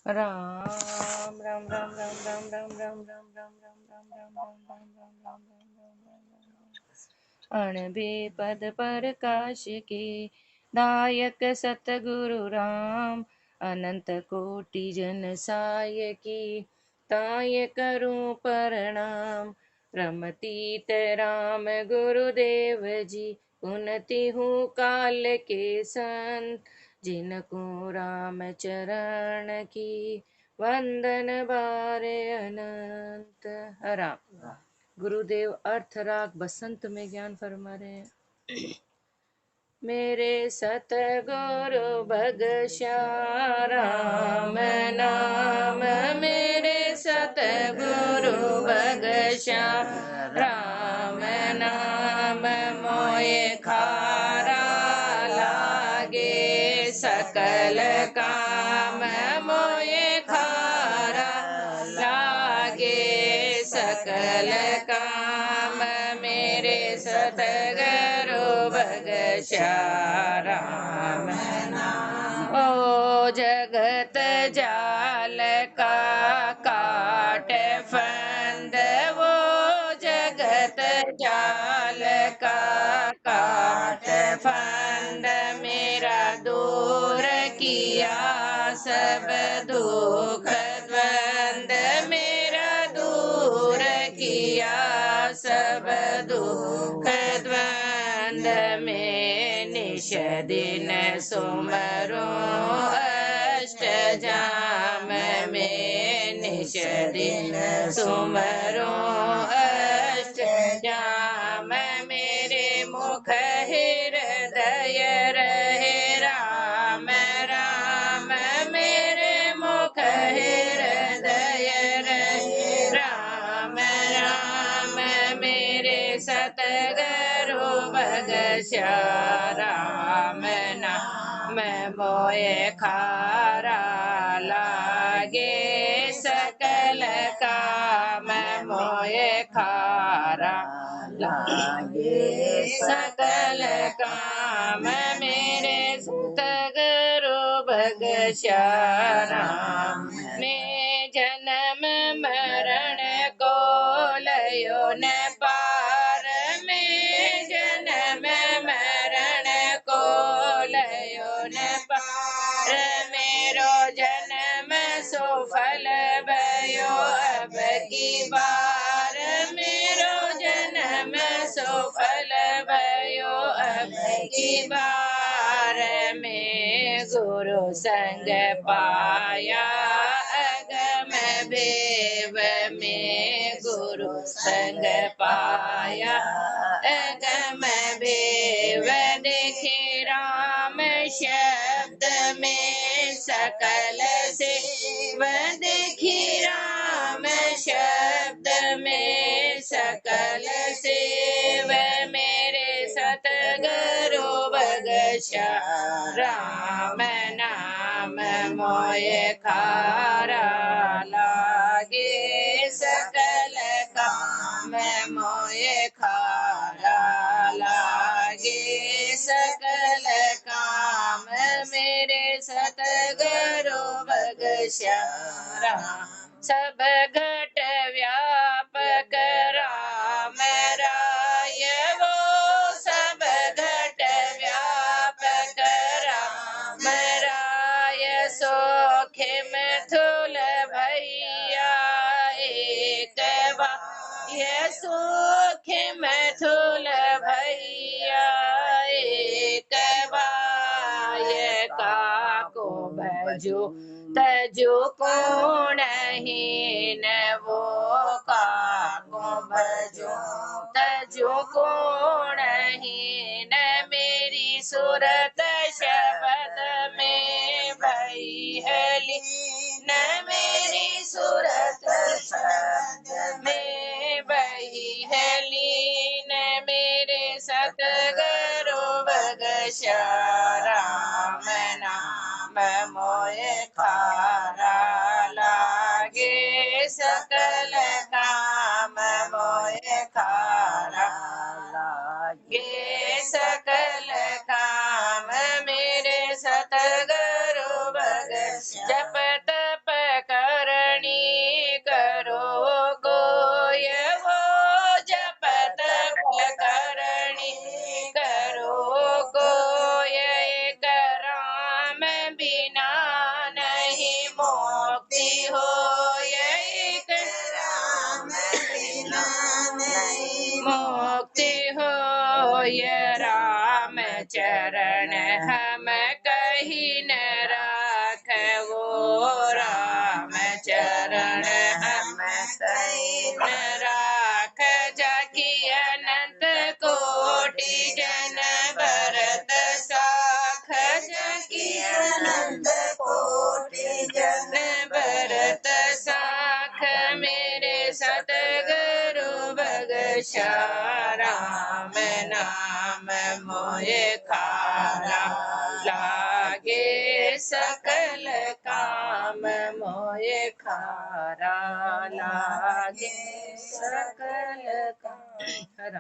राम राम राम राम राम राम राम राम राम राम राम राम राम राम राम राम अणबे पद पर काश के दायक सतगुरु राम अनंत कोटि जन साय की ताय करूं प्रणाम। रमतीत राम गुरुदेव जी उन्नति हूँ काल के संत जिनको राम चरण की वंदन बारे अनंत। राम गुरुदेव अर्थ राग बसंत में ज्ञान फरमा रहे हैं। मेरे सतगुरु बख्शा राम नाम, मेरे सतगुरु बख्शा राम नाम, मोए खारा लागे सकल काम, मोए खारा लागे सकल काम, मेरे सतगुरु बख्शा राम नाम। ओ जगत जाल का काट फंद, वो जगत जाल का काट फंद, मेरा दूर किया सब दुख द्वंद, मेरा दूर किया सब दुख द्वंद, में निश दिन सुमरो अष्ट जाम, में निश दिन सुमरो अष्ट जाम, मेरे मुख हृदय रहे राम राम, मेरे मुख हृदय रहे राम राम, मेरे सतगुरु बख्शा राम नाम, मोए खारा लागे सकल काम, मोए खारा लागे सकल काम, मेरे सतगुरु बख्शा राम। मैं जन्म मरण को लयो न पार, में जन्म मरण को लयो न पार, मेरो जन्म सुफल भयो अब की बार, मेरो जन्म सुफल भयो अब की बार, में गुरु संग पाया अगम देव, में गुरु संग पाया अगम देव, देखे राम शब्द में सकल सेव, देखी राम शब्द में सकल सेव, मेरे सतगुरु बख्शा राम नाम, मोए खारा लागे सकल काम, मोए खारा लागे सकल काम, मेरे सतगुरु बख्शा राम। सब घट व्यापक राम राय, वो सब घट व्यापक राम राय, सोखिम थुल भैया एक बाह्य, सोखिम थुल भैया एक बाह्य, काको भजो तजो को नहीं न, वो काको भजो तजो को नहीं न, मेरी सूरत शब्द में भई है लीन, मेरी सूरत शब्द में भई है लीन, मेरे सतगुरु बख्शा राम नाम, मोए खारा लागे सकल काम, मोए खारा लागे सकल काम, मेरे सतगुरु बख्शा। जप तप हम कही न राख वो राम चरण हम कही न राख जाकी अनंत कोटि जन भरत साख जाकी अनंत कोटि जन भरत साख मेरे सतगुरु बगशारा राम नाम मोए खारा लागे सकल काम मोए खारा लागे सकल काम।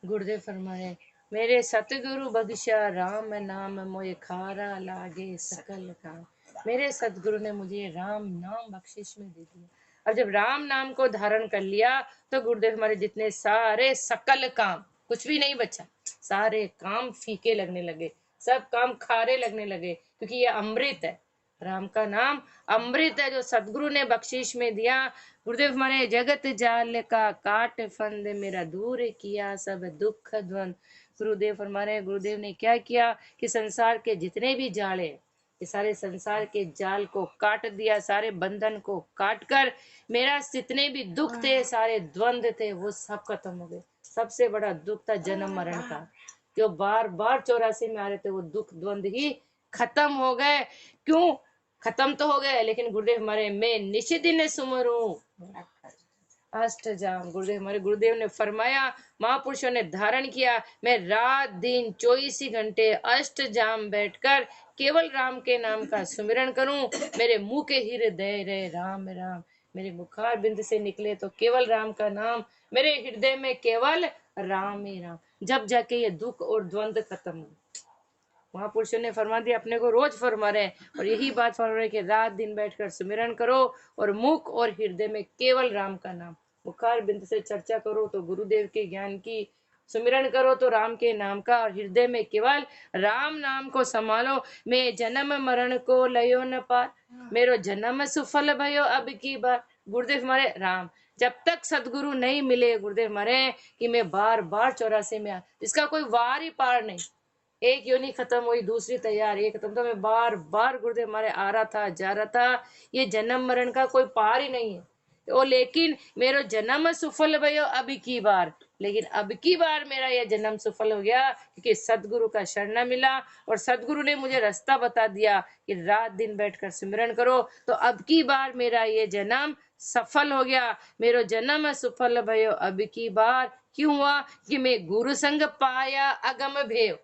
गुरुदेव फरमाए मेरे सतगुरु बख्शा राम नाम मोए खारा लागे सकल काम। मेरे सतगुरु ने मुझे राम नाम बख्शिश में दे दिया। अब जब राम नाम को धारण कर लिया तो गुरुदेव हमारे जितने सारे सकल काम, कुछ भी नहीं बचा, सारे काम फीके लगने लगे, सब काम खारे लगने लगे, क्योंकि ये अमृत है। राम का नाम अमृत है जो सदगुरु ने बख्शीश में दिया। गुरुदेव हमारे जगत जाल का काट फंद मेरा दूर किया सब दुख द्वंद। गुरुदेव फरमाने गुरुदेव ने क्या किया कि संसार के जितने भी जाले, ये सारे संसार के जाल को काट दिया, सारे बंधन को काट कर मेरा जितने भी दुख थे, सारे द्वंद थे, वो सब खत्म हो गए। सबसे बड़ा दुख था जन्म मरण का, जो बार बार 84 में आ रहे थे, वो दुख द्वंद ही खत्म हो गए। क्यों खत्म तो हो गए, लेकिन गुरुदेव हमारे मैं निश्चित दिन सुमरू अष्टजाम। गुरुदेव हमारे गुरुदेव ने फरमाया, महापुरुषों ने धारण किया, मैं रात दिन 24 घंटे अष्टजाम बैठकर केवल राम के नाम का सुमिरन करूं। मेरे मुंह के हृदय रहे राम राम, मेरे मुखार बिंद से निकले तो केवल राम का नाम, मेरे हृदय में केवल राम ही राम। जब जाके ये दुख और द्वंद खत्म हो। महापुरुषों ने फरमा दिया, अपने को रोज फरमा रहे हैं, और यही बात फरमा रहे कि रात दिन बैठकर सुमिरन करो और मुख और हृदय में केवल राम का नाम, मुखार बिंद से चर्चा करो तो गुरुदेव के ज्ञान की, सुमिरन करो तो राम के नाम का, और हृदय में केवल राम नाम को संभालो। मैं जन्म मरण को लयो न पार, मेरो जन्म सुफल भयो अब की बार। गुरुदेव हमारे राम, जब तक सदगुरु नहीं मिले गुरुदेव हमारे कि मैं बार बार 84 में इसका कोई वार ही पार नहीं। एक योनि खत्म हुई, दूसरी तैयार, एक खत्म, तो मैं बार बार गुरुदेव हमारे आ रहा था, जा रहा था। ये जन्म मरण का कोई पार ही नहीं है। तो लेकिन मेरो जन्म सफल भयो अब की बार, लेकिन अब की बार मेरा यह जन्म सफल हो गया, क्योंकि सदगुरु का शरण मिला और सदगुरु ने मुझे रास्ता बता दिया कि रात दिन बैठकर सिमरन करो। तो अब की बार मेरा ये जन्म सफल हो गया, मेरो जन्म सफल भयो अब की बार। क्यों हुआ कि मैं गुरु संग पाया अगम भेव,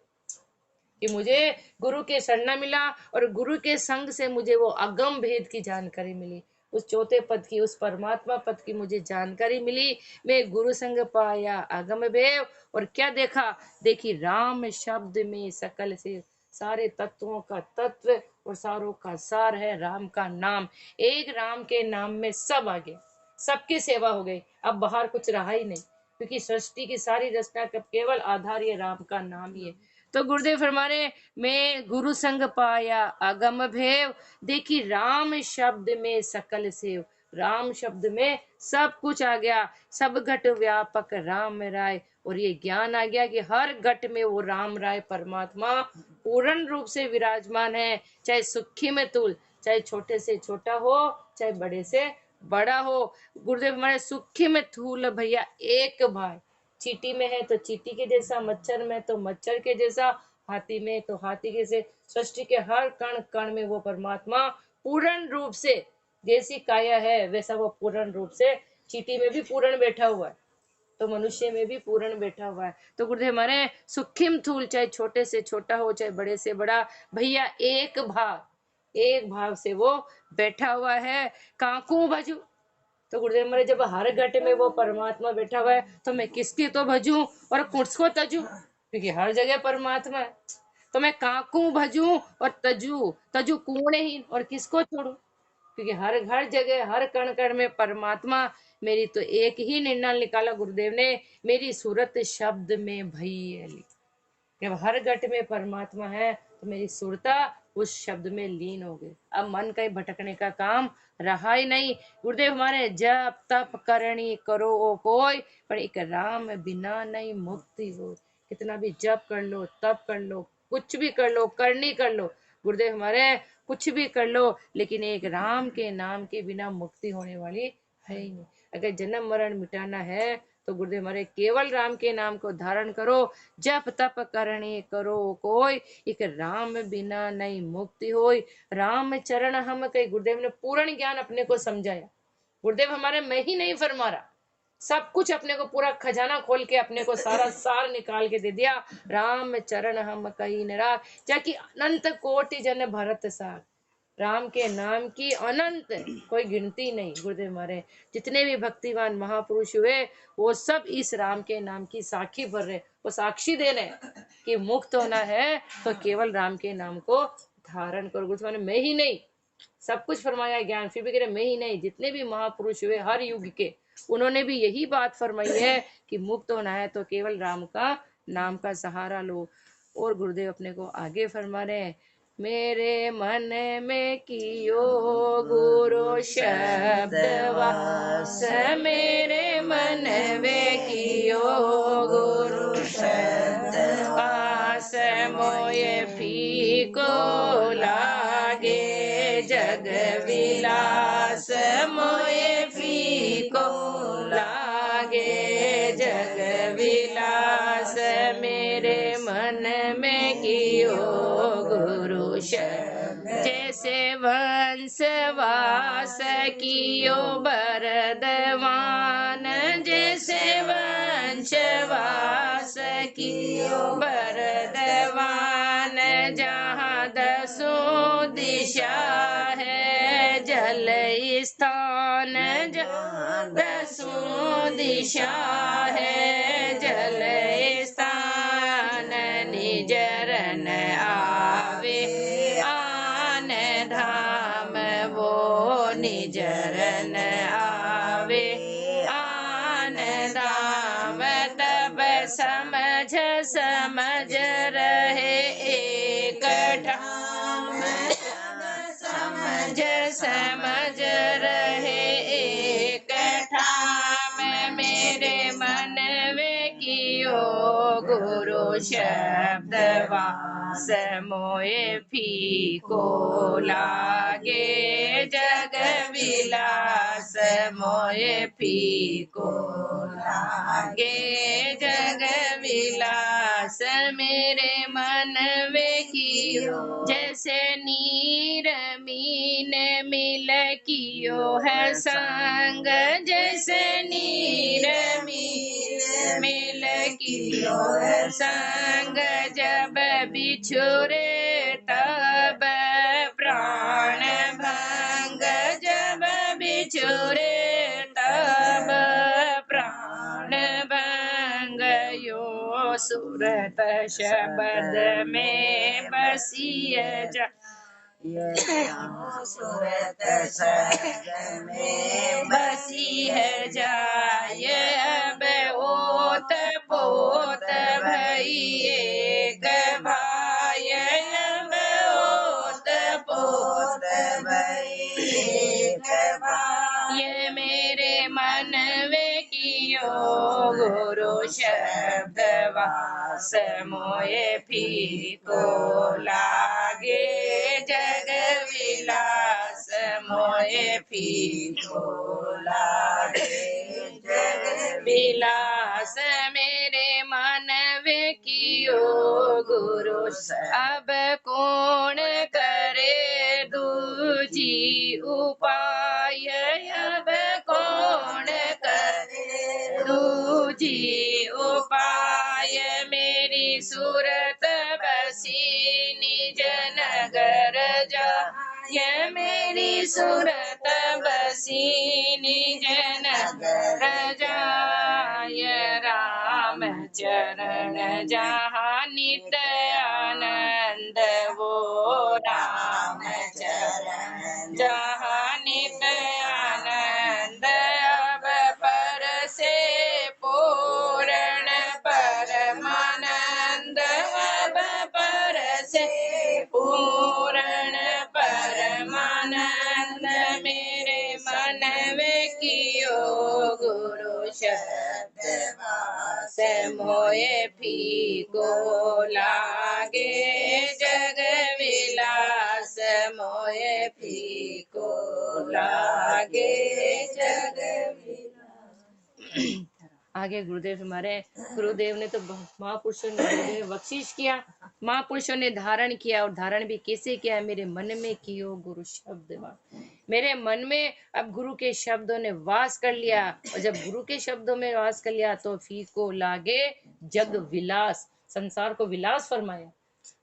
कि मुझे गुरु के शरण मिला और गुरु के संग से मुझे वो अगम भेद की जानकारी मिली, उस चौथे पद की, उस परमात्मा पद की मुझे जानकारी मिली। मैं गुरु संग पाया अगम भेव, और क्या देखा, देखी राम शब्द में सकल से सारे तत्वों का तत्व और सारों का सार है राम का नाम। एक राम के नाम में सब आ गया, सबकी सेवा हो गई, अब बाहर कुछ रहा ही नहीं, क्योंकि सृष्टि की सारी रचना का केवल आधार ये राम का नाम ही है। तो गुरुदेव फरमाने मैं गुरु संग पाया अगम भेव, देखी राम शब्द में सकल सेव। राम शब्द में सब कुछ आ गया, सब घट व्यापक राम राय, और ये ज्ञान आ गया कि हर घट में वो राम राय परमात्मा पूर्ण रूप से विराजमान है। चाहे सुखी में तुल, चाहे छोटे से छोटा हो, चाहे बड़े से बड़ा हो। गुरुदेव हमारे सुखी में थूल भैया एक भाई, चीटी में है तो चीटी के जैसा, मच्छर में तो मच्छर के जैसा, हाथी में तो हाथी के जैसे, सृष्टि के हर कण कण में वो परमात्मा पूर्ण रूप से, जैसी काया है वैसा वो पूर्ण रूप से, चीटी में भी पूर्ण बैठा हुआ है तो मनुष्य में भी पूर्ण बैठा हुआ है। तो गुरुदेव हमारे सुखिम थूल, चाहे छोटे से छोटा हो चाहे बड़े से बड़ा, भैया एक भाव से वो बैठा हुआ है। काकू भजू, तो गुरुदेव हमारे जब हर घट में वो परमात्मा बैठा हुआ है तो मैं किसकी तो भजूं और किसको तजू, क्योंकि हर जगह परमात्मा है। तो मैं काकू भजूं और तजू कूणहीन, और किसको छोड़ू, क्योंकि हर जगह हर कण कण में परमात्मा। मेरी तो एक ही निर्णय निकाला गुरुदेव ने, मेरी सूरत शब्द में भई अली। जब हर घट में परमात्मा है तो मेरी सुरता उस शब्द में लीन हो गई। अब मन कहीं भटकने का काम रहा ही नहीं। गुरुदेव हमारे जप तप करनी करो ओ कोई, पर एक राम बिना नहीं मुक्ति हो। कितना भी जप कर लो, तप कर लो, कुछ भी कर लो, करनी कर लो गुरुदेव हमारे, कुछ भी कर लो, लेकिन एक राम के नाम के बिना मुक्ति होने वाली है ही नहीं। अगर जन्म मरण मिटाना है तो गुरुदेव हमारे केवल राम के नाम को धारण करो, जप तप करनी करो कोई, एक राम बिना नहीं मुक्ति होई। राम चरण हम कई, गुरुदेव ने पूर्ण ज्ञान अपने को समझाया। गुरुदेव हमारे मैं ही नहीं फरमा रहा, सब कुछ अपने को पूरा खजाना खोल के अपने को सारा सार निकाल के दे दिया। राम चरण हम कही निराग, जाकि अनंत कोटि जन भरत सार। राम के नाम की अनंत कोई गिनती नहीं। गुरुदेव हमारे जितने भी भक्तिवान महापुरुष हुए वो सब इस राम के नाम की साक्षी भर रहे, वो साक्षी दे रहे कि मुक्त होना है तो केवल राम के नाम को धारण करो। गुरुदेव हमारे मैं ही नहीं, सब कुछ फरमाया ज्ञान, फिर भी कह रहे मैं ही नहीं, जितने भी महापुरुष हुए हर युग के उन्होंने भी यही बात फरमाई है कि मुक्त होना है तो केवल राम का नाम का सहारा लो। और गुरुदेव अपने को आगे फरमा रहे हैं, मेरे मन में कियो गुरु शब्द वास, मेरे मन में कियो गुरु शब्द वास, मोये फीको लागे जग विलास, मोये फीको लागे जग विलास, मेरे मन में कियो गुरु शब्द, जैसे वंशवास कियो बरदवान, जैसे वंशवास कियो बरदवान, जहाँ दसों दिशा है जल स्थान, जहाँ दसों दिशा है जल स्थान, निजरन आवे आन धाम, वो निजरन आवे आन धाम, तब समझ समझ रहे एक ठाम, समझ समझ रहे एक ठाम, मेरे मन में कियो गुरु शब्द वास, मोये फीको लागे जग विलास, मोये फीको लागे जग विलास, मेरे मन में कियो जैसे नीर मीन मिल कियो है संग, जैसे नीर मीन मिल कियो है संग, जब बिछुरे तब प्राण भंग, जब बिछुरे तब प्राण भंग, यो सूरत शब्द में बसिय जा, सूरत शब्द में बसी है जाय, अब ओत पोत भई एक भाई, अब ओत पोत भई एक भाई, मेरे मन में कियो गुरु शब्द वास, मोये फीको लागे जग विलास, मोये फीको लागे जग विलास, मेरे मन में कियो गुरु, अब कौन करे दूजी उपाय, अब कौन करे दूजी उपाय, मेरी सूरत बसी निज नगर जाय, मेरी सूरत बसी निज नगर जाय, राम चरण जहाँ नित आनंद, वो राम चरण जहाँ नित आनंद, अब पर से पूर्ण परमानंद, अब पर से पूर्ण परमानंद, मेरे मन में कियो गुरु शब्द वास मोए फीको लागे जग विलास मोए फीको लागे जग विलास। आगे गुरुदेव हमारे गुरुदेव ने तो महापुरुषों ने गुरुदेव बख्शीश किया, महापुरुषों ने धारण किया, और धारण भी कैसे किया है, मेरे मन में कियो गुरु शब्द वास। मेरे मन में अब गुरु के शब्दों ने वास कर लिया, और जब गुरु के शब्दों में वास कर लिया तो फीको लागे जग विलास, संसार को विलास फरमाया।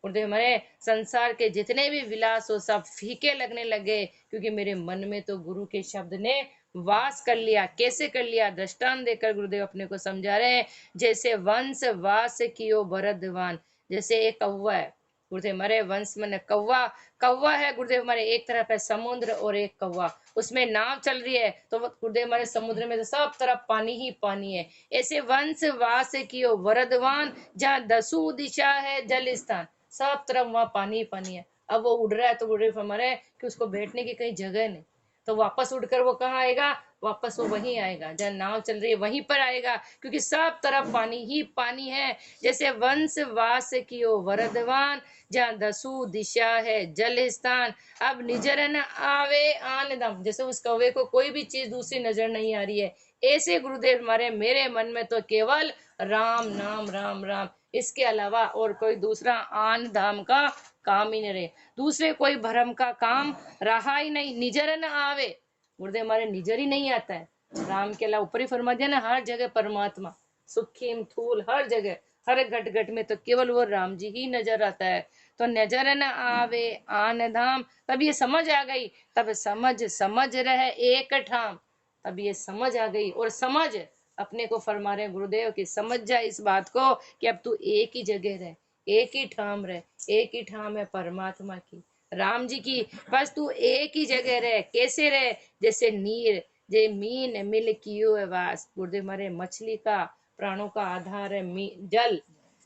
गुरुदेव हमारे संसार के जितने भी विलास हो सब फीके लगने लगे, क्योंकि मेरे मन में तो गुरु के शब्द ने वास कर लिया। कैसे कर लिया, दृष्टांत देकर गुरुदेव अपने को समझा रहे हैं। जैसे वंश वास कियो भरतवान, जैसे एक कौवा है गुरुदेव हमारे, वंश में कौवा, कौवा है गुरुदेव हमारे, एक तरफ है समुद्र और एक कौवा, उसमें नाव चल रही है, तो गुरुदेव हमारे समुद्र में तो सब तरफ पानी ही पानी है। ऐसे वंश वास कियो भरतवान, जहाँ दसू दिशा है जल स्थान, सब तरफ वहां पानी ही पानी है। अब वो उड़ रहा है तो गुरुदेव हमारे कि उसको बैठने की कहीं जगह नहीं, तो वापस उड़कर वो कहाँ आएगा, वापस वो वहीं आएगा जहाँ नाव चल रही है वहीं पर आएगा, क्योंकि सब तरफ पानी ही पानी है। जैसे वंश वास कियो वरदवान, जहाँ दसू दिशा है जल स्थान, अब निजर न आवे आन दम, जैसे उस कौवे को कोई भी चीज दूसरी नजर नहीं आ रही है, ऐसे गुरुदेव हमारे मेरे मन में तो केवल राम नाम, राम राम, इसके अलावा और कोई दूसरा आन धाम का काम ही नहीं रहे, दूसरे कोई भरम का काम रहा ही नहीं। निजर न आवे, गुरुदेव हमारे निजर ही नहीं आता है, राम के अलावा ऊपर ही फरमा दिया ना, हर जगह परमात्मा, सुखीम थूल, हर जगह हर घट घट में तो केवल वो राम जी ही नजर आता है। तो नजर न आवे आन धाम, तब ये समझ आ गई, तब समझ समझ रहे एक ठाम, तब ये समझ आ गई, और समझ अपने को फरमा रहे गुरुदेव की, समझ जाए इस बात को कि अब तू एक ही जगह रहे, एक ही ठाम रहे, एक ही ठाम है परमात्मा की, राम जी की, बस तू एक ही जगह रहे। कैसे रहे, जैसे नीर जे मीन मिल कियो है वास, गुरुदेव हमारे मछली का प्राणों का आधार है जल,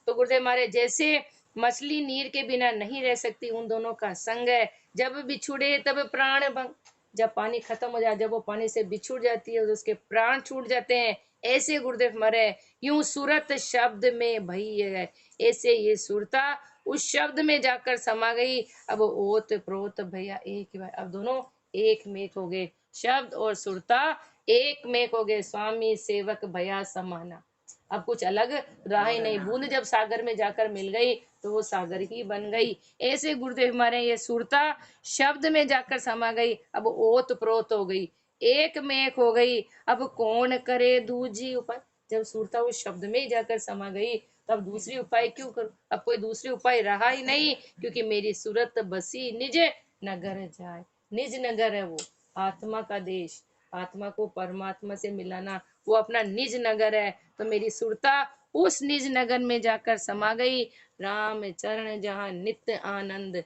तो गुरुदेव हमारे जैसे मछली नीर के बिना नहीं रह सकती, उन दोनों का संग है, जब बिछुड़े तब प्राण भंग, जब पानी खत्म हो जाए, जब वो पानी से बिछुड़ जाती है तो उसके प्राण छूट जाते हैं, ऐसे गुरुदेव हमारे यूं सूरत शब्द में भई है, ऐसे ये सुरता उस शब्द में जाकर समा गई। अब ओत प्रोत भैया एक, अब दोनों एक मेक हो गए, शब्द और सुरता एक मेक हो गए, स्वामी सेवक भया समाना, अब कुछ अलग रहा ही नहीं। बूंद जब सागर में जाकर मिल गई तो वो सागर ही बन गई, ऐसे गुरुदेव हमारे ये सुरता शब्द में जाकर समा गई, अब ओत प्रोत हो गई, एक में एक हो गई। अब कौन करे दूजी उपाय, जब सुरता उस शब्द में ही जाकर समा गई तब दूसरी उपाय क्यों करूं, अब कोई दूसरी उपाय रहा ही नहीं, क्योंकि मेरी सूरत बसी निज नगर जाए, निज नगर है वो, आत्मा का देश, आत्मा को परमात्मा से मिलाना वो अपना निज नगर है, तो मेरी सुरता उस निज नगर में जाकर समा गई। राम चरण जहाँ नित्य आनंद,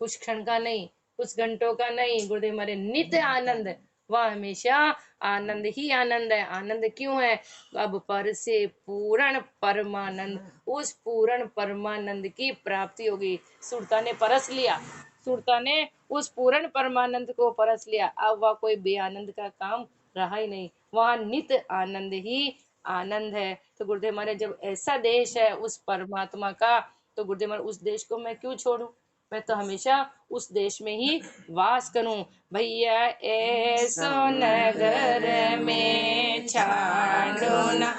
कुछ क्षण का नहीं, कुछ घंटों का नहीं, गुरुदेव हमारे नित्य आनंद, वह हमेशा आनंद ही आनंद है। आनंद क्यों है, अब पर से पूर्ण परमानंद, उस पूर्ण परमानंद की प्राप्ति होगी। सुरता ने परस लिया, सुरता ने उस पूर्ण परमानंद को परस लिया, अब वह कोई बेआनंद का काम रहा ही नहीं, वहां नित्य आनंद ही आनंद है। तो गुरुदेव हमारे जब ऐसा देश है उस परमात्मा का, तो गुरुदेव हमारे उस देश को मैं क्यों छोड़ूं, मैं तो हमेशा उस देश में ही वास करूं। भैया ऐसो नगर में छाड़ो ना,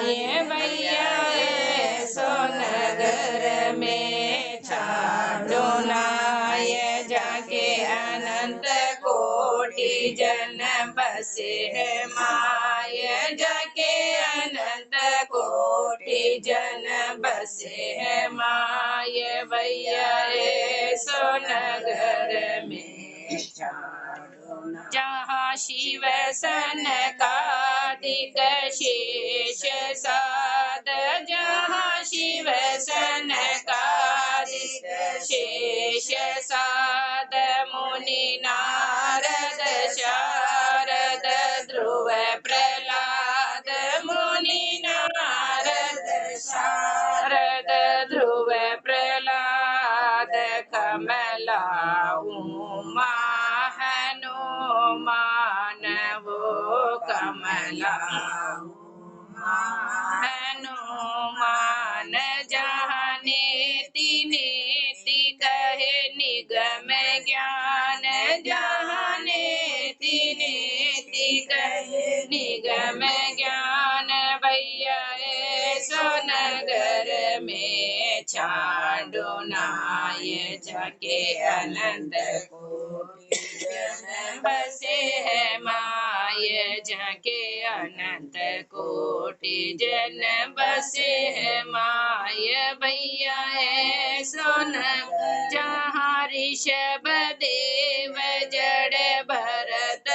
ये भैया ऐसो नगर में छाड़ो ना, ये जाके अनंत कोटि जन बसे है माय, जाके अनंत कोटि जन बसे है माय, भैया ऐसो नगर में छाड़ो ना, जहाँ शिव सनकादिक शेष साध, जहाँ शिव सनकादिक शेष साध, मुनि नारद शारद ध्रुव प्रहलाद, मुनि नारद शारद ध्रुव प्रहलाद, कमला उमा हनुमान वो हनुमान जहाँ नेति नेति कहे निगम ज्ञान जहाँ नेति नेति कहे निगम ज्ञान भैया ऐसो नगर में छाडो नाय जाके अनंत कोटि जन बसे है माय जाके अनंत कोटि जन बसे है माय भैया ऐसो नगर जहाँ ऋषभ देव जड़ भरत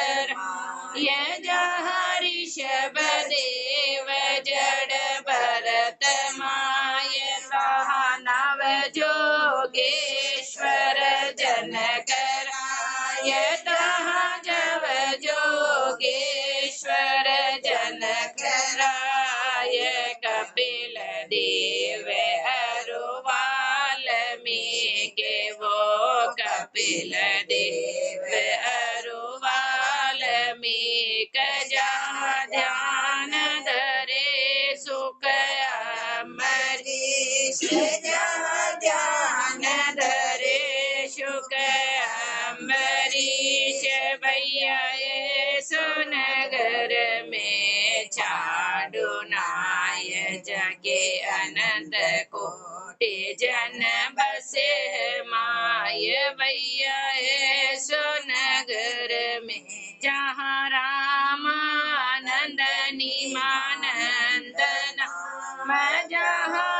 ये जहाँ ऋषभ देव जड़ भरत माय तहाँ नव जोगेश्वर जनकर ये तहाँ जब जोगेश्वर जनकर ये कपिल देव अरु वाल्मीकि वो कपिल देव अरु वाल्मीकि जहाँ ध्यान धरे सुख अमरीश जहाँ ध्यान धरे सुख अमरीश भैया ऐसो नगर में छाडो नाय जाके अनंत कोटि जन बसे माय भैया ऐसो नगर में जहाँ रामानंदनी मानंदन मैं जहाँ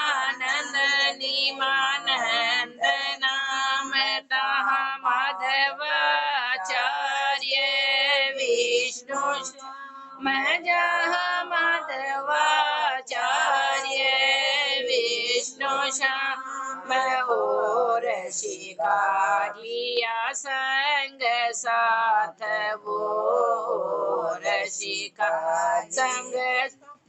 रामानंदनी मानंद नाम तहाँ माधवाचार्य विष्णु मैं जहाँ माधवाचार्य विष्णु श्याम और शिकारिया संग साथ वो रसिका संग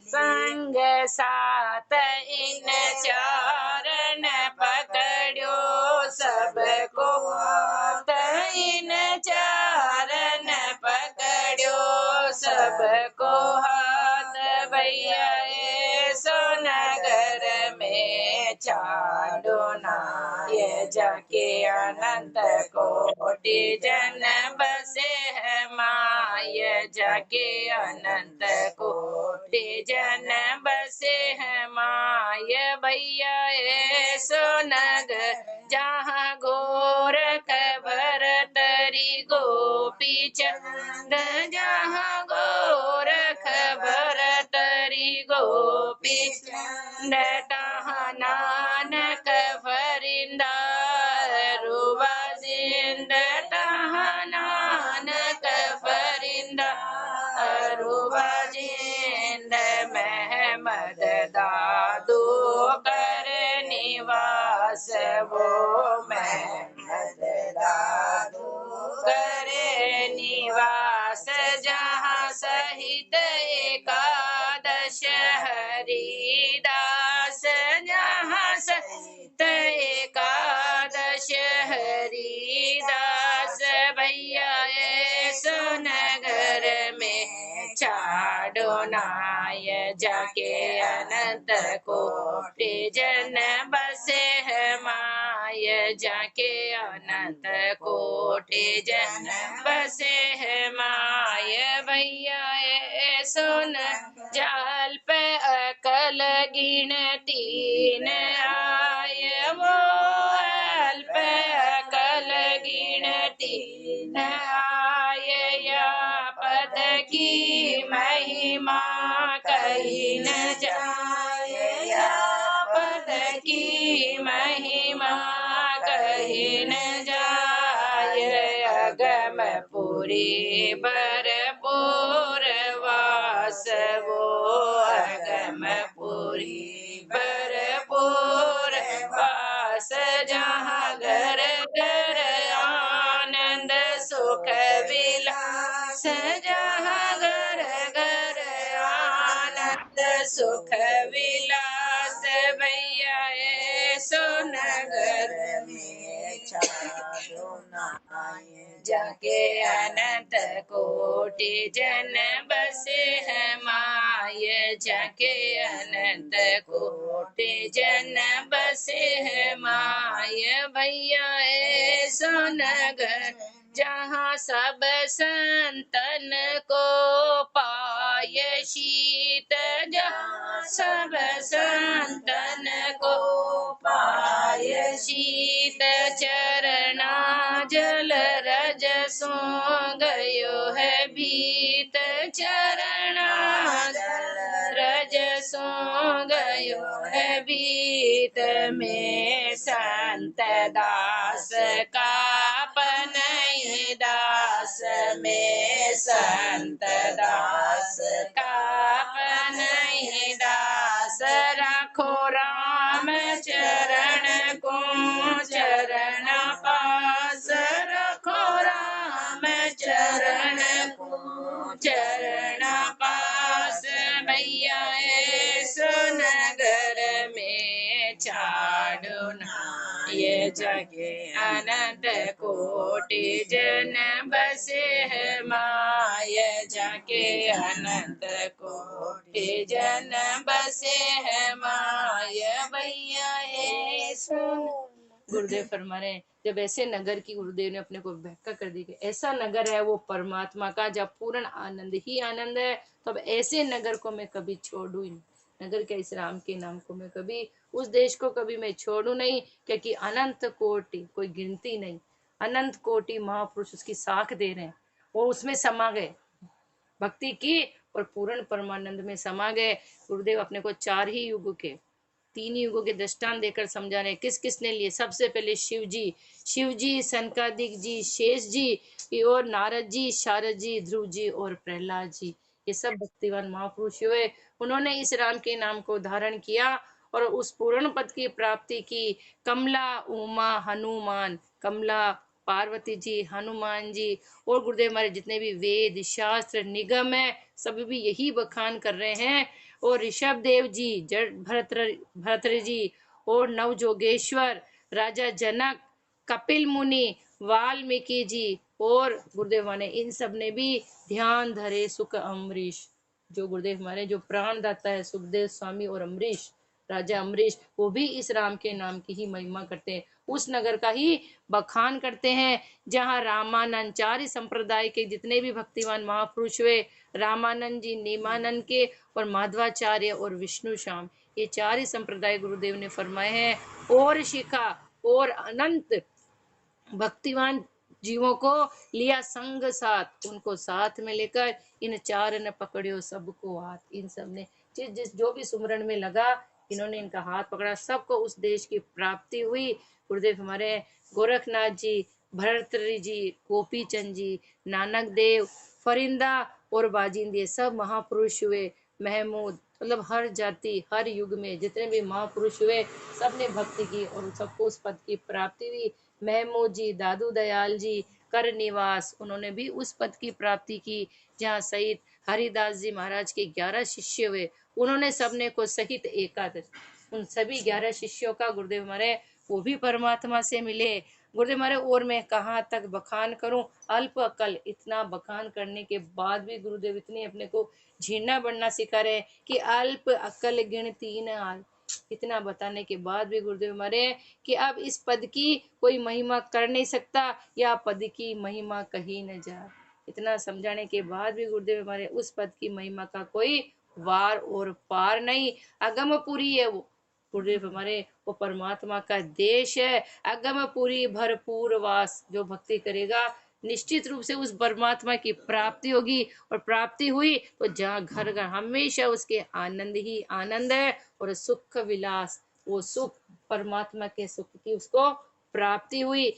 संग साथ इन चरण पकड़ो सबको इन चरण पकड़ो सबको हाथ भैया ऐसो नगर में छाडो नाय जाके अनंत कोटि जन बसे है माय जाके अनंत कोटि जन बसे है माय भैया ऐसो नगर जहाँ गोरख भरतरी गोपी चंद जहाँ गोरख भरतरी गोपी चंद तहाँ नानक फरिंदा रुवा जिंद तहाँ नानक फरिंदा रुवा जिंद महमद दादू कर निवास वो महमद दादू करे निवास जहाँ सहित एकादश हरिदास जहाँ सहित एकादश हरिदास भैया ऐसो नगर में छाडो नाय जाके अनंत कोटि जन बसे है माय जाके अनंत कोटि जन बसे है माय भैया ऐसो न जाल पे अकल गिनती न आय वो अल्प अकल गिनती न आय या पद की महिमा कही न जाय या पद की महिमा कही न जाय अगम पुरी भरपूर वास वो अगम पुरी भरपूर वास जहाँ घर घर आनंद सुख विलास जहाँ घर घर आनंद सुख विलास भैया ऐसो नगर में छाडो नाय जाके अनंत कोटि जन बसे हैं माय जाके अनंत कोटि जन बसे हैं माय भैया ऐसा नगर जहाँ सब संतन को पाय शीत जहाँ सब संतन को पाय शीत चरणा जल रज सो गयो है भीत चरणा जल रज सो गयो है भीत में संत दास का पनहि दास में संत दास का पनहि दास राखो राम चरण को चरण पास रखो राम चरण को चरण पास भैया ऐसो नगर में छाड़ो ना ये जगे अनंत कोटि जन बसे है माय जाके अनंत कोटि जन बसे है माय भैया ऐसो। गुरुदेव फरमा रहे हैं जब ऐसे नगर की गुरुदेव ने अपने को व्याख्या कर दी कि ऐसा नगर है वो परमात्मा का जब पूर्ण आनंद ही आनंद है, तो अब ऐसे नगर को मैं कभी छोड़ू ही नहीं। नगर के इस राम के नाम को मैं कभी, उस देश को कभी मैं छोड़ू नहीं, क्योंकि अनंत कोटि कोई गिनती नहीं, अनंत कोटि महापुरुष उसकी साख दे रहे हैं, वो उसमें समा गए, भक्ति की और पूर्ण परमानंद में समा गए। गुरुदेव अपने को 4 ही युग के 3 युगों के दृष्टांत देकर समझा रहे किस किसने लिए। सबसे पहले शिव जी, सनकादिक जी, शेष जी और नारद जी, शारद जी, ध्रुव जी और प्रहलाद जी, ये सब भक्तिवान महापुरुष हुए। उन्होंने इस राम के नाम को धारण किया और उस पूर्ण पद की प्राप्ति की। कमला, उमा, हनुमान, कमला पार्वती जी, हनुमान जी और गुरुदेव हमारे जितने भी वेद शास्त्र निगम है सभी भी यही बखान कर रहे हैं। और ऋषभ देव जी, भरतरी जी और नवजोगेश्वर, राजा जनक, कपिल मुनि, वाल्मीकि जी और गुरुदेव माने इन सब ने भी ध्यान धरे सुख अम्बरीश, जो गुरुदेव हमारे जो प्राण दाता है सुखदेव स्वामी और अम्बरीश, राजा अम्बरीश, वो भी इस राम के नाम की ही महिमा करते हैं, उस नगर का ही बखान करते हैं जहाँ रामानंद 4 संप्रदाय के जितने भी भक्तिवान महापुरुष हुए, रामानंद जी, नीमानंद के और माधवाचार्य और विष्णु श्याम, ये 4 ही संप्रदाय गुरुदेव ने फरमाए हैं। और शिखा और अनंत भक्तिवान जीवों को लिया संग साथ, उनको साथ में लेकर इन 4 ने पकड़ियो सबको हाथ, इन सब ने जिस जो भी सुमरन में लगा इन्होंने इनका हाथ पकड़ा, सबको उस देश की प्राप्ति हुई। गुरुदेव हमारे गोरखनाथ जी, भरतरी जी, गोपी चंद जी, नानक देव, फरिंदा और बाजिंदे सब महापुरुष हुए। महमूद, मतलब हर जाति हर युग में जितने भी महापुरुष हुए सबने भक्ति की और सबको उस पद की प्राप्ति हुई। महमूद जी, दादू दयाल जी, कर निवास, उन्होंने भी उस पद की प्राप्ति की जहाँ सहित हरिदास जी महाराज के 11 शिष्य हुए, उन्होंने सबने को सहित एकादश, उन सभी 11 शिष्यों का गुरुदेव हमारे वो भी परमात्मा से मिले। गुरुदेव हमारे और मैं कहाँ तक बखान करूं, अल्प अकल, इतना बखान करने के बाद भी गुरुदेव इतनी अपने को झीना बनना सिखा रहे कि अल्प अकल गिनती न आल, इतना बताने के बाद भी गुरुदेव हमारे कि अब इस पद की कोई महिमा कर नहीं सकता या पद की महिमा कही न जा, इतना समझाने के बाद भी गुरुदेव हमारे उस पद की महिमा का कोई वार और पार नहीं। अगमपुरी है वो गुरुदेव हमारे, वो परमात्मा का देश है, अगमपुरी भरपूर वास, जो भक्ति करेगा निश्चित रूप से उस परमात्मा की प्राप्ति होगी और प्राप्ति हुई तो जहाँ घर घर हमेशा उसके आनंद ही आनंद है और सुख विलास, वो सुख परमात्मा के सुख की उसको प्राप्ति हुई।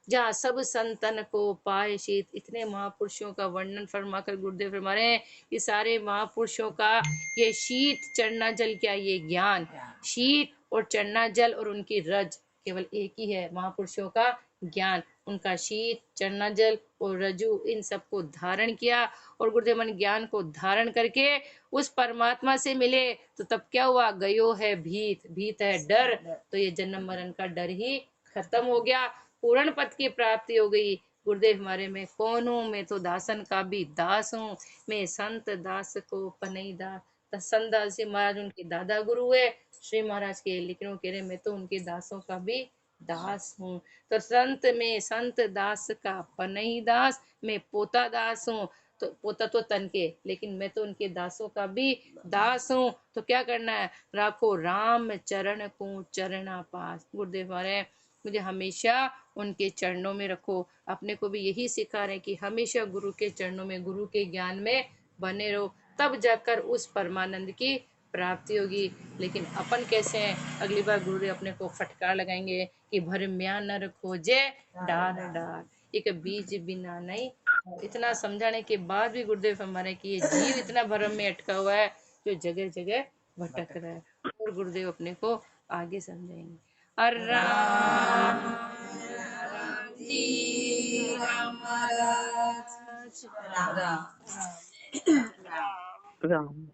जहाँ सब संतन को पाए शीत, इतने महापुरुषों का वर्णन फरमाकर गुरुदेव फरमा रहे हैं कि सारे महापुरुषों का ये शीत चरना जल, क्या ये ज्ञान, शीत और चरना जल और उनकी रज केवल एक ही है, महापुरुषों का ज्ञान, उनका शीत चरना जल और रजू इन सबको धारण किया और गुरुदेव मन ज्ञान को धारण करके उस परमात्मा से मिले तो तब क्या हुआ, गयो है भीत, भीत है डर, तो ये जन्म मरण का डर ही खत्म हो गया, पूर्ण पद की प्राप्ति हो गई। गुरुदेव हमारे मैं कौन हूँ, मैं तो दासन का भी दास हूँ, मैं संत दास को पनई दास। तो संत दास जी महाराज उनके दादा गुरु है श्री महाराज के, लेकिन वो कह रहे मैं तो उनके दासों का भी दास हूँ। तो संत में संत दास का पनई दास, मैं पोता दास हूँ। तो पोता तो तन के, लेकिन मैं तो उनके दासों का भी दास हूँ। तो क्या करना है, राखो राम चरण को चरणा पास। गुरुदेव हमारे मुझे हमेशा उनके चरणों में रखो। अपने को भी यही सिखा रहे कि हमेशा गुरु के चरणों में, गुरु के ज्ञान में बने रहो, तब जाकर उस परमानंद की प्राप्ति होगी। लेकिन अपन कैसे हैं, अगली बार गुरुदेव अपने को फटकार लगाएंगे कि भरम्या नर खोजे डार डार, एक बीज बिना नहीं। इतना समझाने के बाद भी गुरुदेव हमारे कि ये जीव इतना भरम में अटका हुआ है जो जगह जगह भटक रहा है। और गुरुदेव अपने को आगे समझाएंगे। हर राम जी राम महाराज राम।